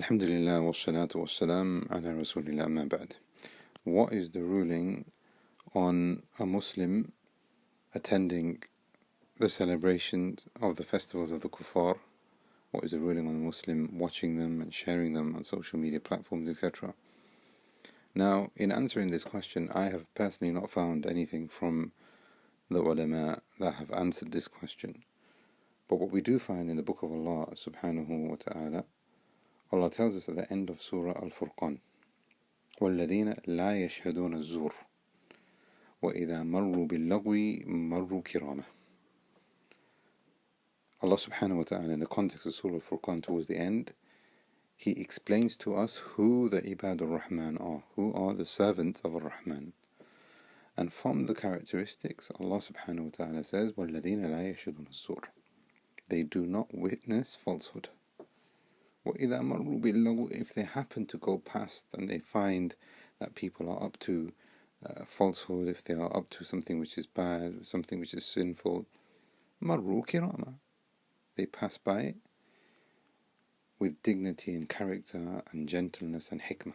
Alhamdulillah wassalatu wassalam ala rasulillah amma ba'd. What is the ruling on a Muslim attending the celebrations of the festivals of the kuffar? What is the ruling on a Muslim watching them and sharing them on social media platforms, etc.? Now, in answering this question, I have personally not found anything from the ulama that have answered this question. But what we do find in the Book of Allah subhanahu wa ta'ala, Allah tells us at the end of Surah Al-Furqan, وَالَّذِينَ لَا يَشْهَدُونَ الزُّورَ وَإِذَا مَرُّوا بِاللَّغْوِ مَرُّوا كِرَامًا. Allah subhanahu wa ta'ala, in the context of Surah Al-Furqan towards the end, He explains to us who the Ibad al-Rahman are, who are the servants of Ar-Rahman. And from the characteristics, Allah subhanahu wa ta'ala says, وَالَّذِينَ لَا يَشْهَدُونَ الزُّورَ, they do not witness falsehood. وَإِذَا مَرُّوا بِاللَّغْوِ, if they happen to go past and they find that people are up to falsehood, if they are up to something which is bad, something which is sinful, مَرُّوا كِرَامًا, they pass by it with dignity and character and gentleness and hikmah.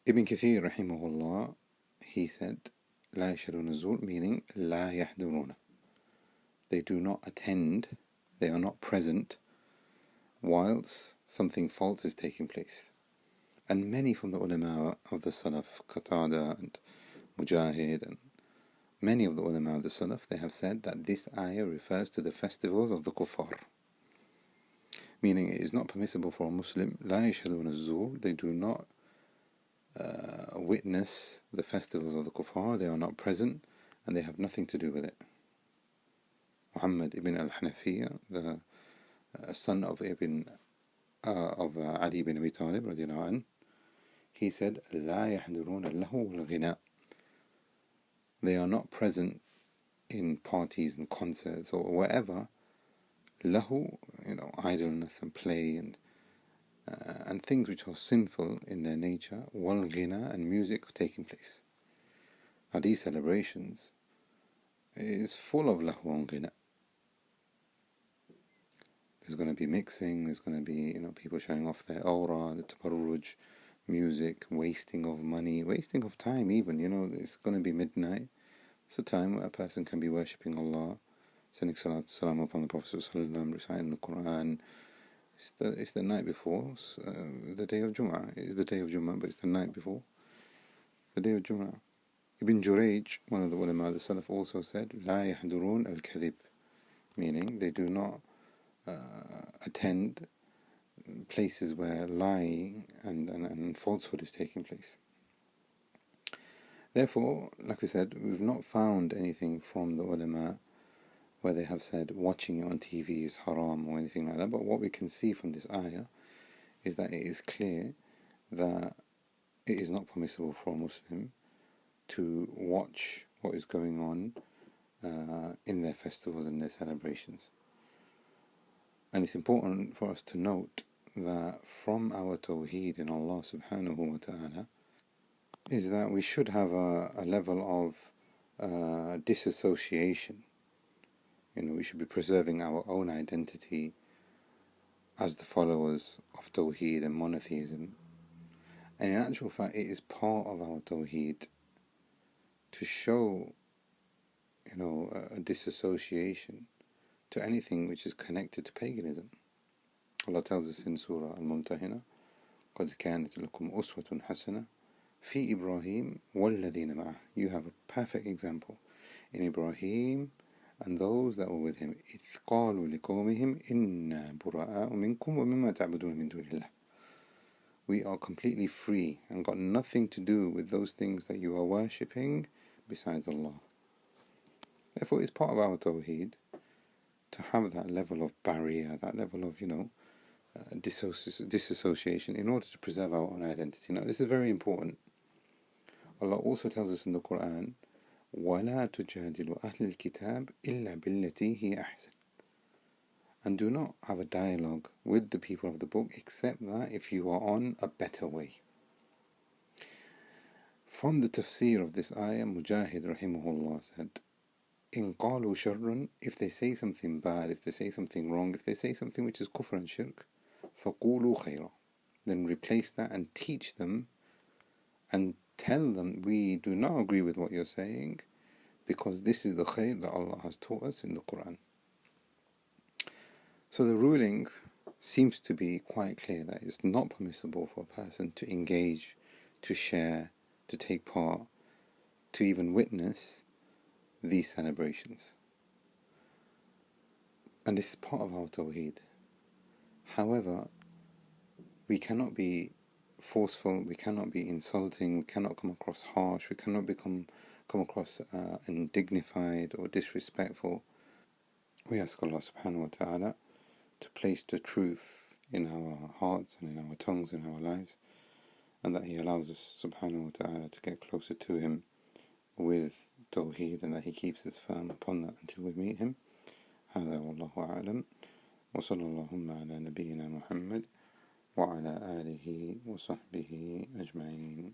Ibn Kathir rahimahullah, he said, لا يشهدون الزور, meaning لا يحضرون, they do not attend, they are not present whilst something false is taking place. And many from the ulama of the Salaf, Qatada and Mujahid, and many of the ulama of the Salaf, they have said that this ayah refers to the festivals of the kuffar, meaning it is not permissible for a Muslim, لا يشهدون الزور, they do not witness the festivals of the kuffar, they are not present, and they have nothing to do with it. Muhammad ibn al-Hanafiya, the son of Ali ibn Abi Talib radiallahu anh, he said, لا يحضرون اللهو والغناء, they are not present in parties and concerts or whatever, lahu, idleness and play and things which are sinful in their nature, wal ghina, and music taking place. Now these celebrations is full of lahu and ghina. There's going to be mixing, there's going to be people showing off their aura, the tabarruj, music, wasting of money, wasting of time even. It's going to be midnight. It's a time where a person can be worshipping Allah, sending salat salam upon the Prophet ﷺ, reciting the Quran. It's the night before the day of Jum'ah. It is the day of Jum'ah, but it's the night before the day of Jum'ah. Ibn Jurayj, one of the ulama of the Salaf, also said, لا يحضرون الكذب, meaning they do not attend places where lying and falsehood is taking place. Therefore, like we said, we've not found anything from the ulama where they have said watching it on TV is haram or anything like that. But what we can see from this ayah is that it is clear that it is not permissible for a Muslim to watch what is going on in their festivals and their celebrations. And it's important for us to note that from our tawheed in Allah subhanahu wa ta'ala is that we should have a level of disassociation. We should be preserving our own identity as the followers of tawheed and monotheism. And in actual fact, it is part of our tawheed to show a disassociation to anything which is connected to paganism. Allah tells us in Surah Al-Mumtahina, قَدْ كَانَتْ لَكُمْ أُسْوَةٌ حَسَنَةٌ فِي إِبْرَاهِيمَ وَالَّذِينَ مَعَهُ, you have a perfect example in Ibrahim and those that were with him. إِذْ قَالُوا لِقَوْمِهِمْ إِنَّا بُرَآءُ مِنْكُمْ وَمِمَّا تَعْبُدُونَ مِنْ دُونِ اللَّهِ, we are completely free and got nothing to do with those things that you are worshipping besides Allah. Therefore, it's part of our tawheed to have that level of barrier, that level of disassociation in order to preserve our own identity. Now, this is very important. Allah also tells us in the Quran, وَلَا تُجَادِلُوا أَهْلِ الْكِتَابِ إِلَّا بِالَّتِي هِيَ أَحْسَنُ, and do not have a dialogue with the people of the book except that if you are on a better way. From the tafsir of this ayah, Mujahid rahimahullah said, إن قالوا شر, if they say something bad, if they say something wrong, if they say something which is kufr and shirk, فقولوا خيرا, then replace that and teach them and tell them, we do not agree with what you're saying, because this is the khair that Allah has taught us in the Quran. So the ruling seems to be quite clear that it's not permissible for a person to engage, to share, to take part, to even witness these celebrations. And this is part of our tawheed. However, we cannot be forceful, we cannot be insulting, we cannot come across harsh, we cannot come across undignified or disrespectful. We ask Allah subhanahu wa ta'ala to place the truth in our hearts and in our tongues and our lives, and that He allows us subhanahu wa ta'ala to get closer to Him with tawheed, and that He keeps us firm upon that until we meet Him. هذا والله أعلم وصلى اللهم على نبينا محمد وعلى آله وصحبه أجمعين.